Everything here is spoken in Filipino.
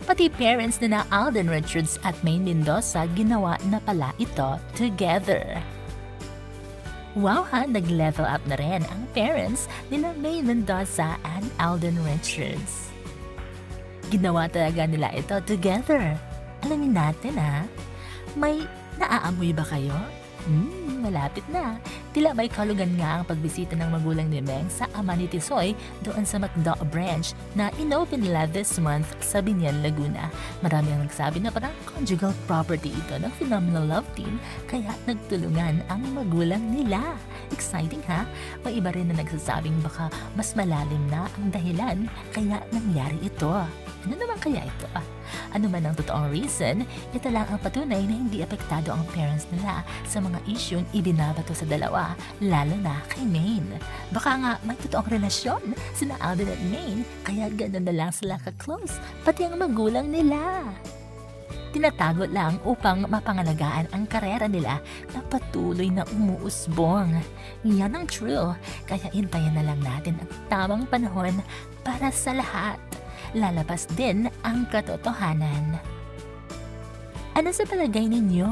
Pati parents na Alden Richards at Maine Mendoza ginawa na pala ito together. Wow ha, nag-level up na rin ang parents ni Maine Mendoza and Alden Richards. Ginawa talaga nila ito together. Alamin natin ha, may naaamoy ba kayo? Malapit na. Tila may kalugan nga ang pagbisita ng magulang ni Meng sa ama ni Tisoy doon sa McDo branch na inopen nila this month sa Binyan, Laguna. Marami ang nagsabi na parang conjugal property ito ng Phenomenal Love Team kaya nagtulungan ang magulang nila. Exciting ha? May iba rin na nagsasabing baka mas malalim na ang dahilan kaya nangyari ito. Ano naman kaya ito? Ano man ang totoong reason, ito lang ang patunay na hindi apektado ang parents nila sa mga isyung ibinabato sa dalawa, lalo na kay Maine. Baka nga may totoong relasyon sina Alden at Maine, kaya gano'n na lang sila ka-close, pati ang magulang nila. Tinatago lang upang mapangalagaan ang karera nila na patuloy na umuusbong. Yan ang true, kaya intayin na lang natin ang tamang panahon para sa lahat. Lalabas din ang katotohanan. Ano sa palagay ninyo?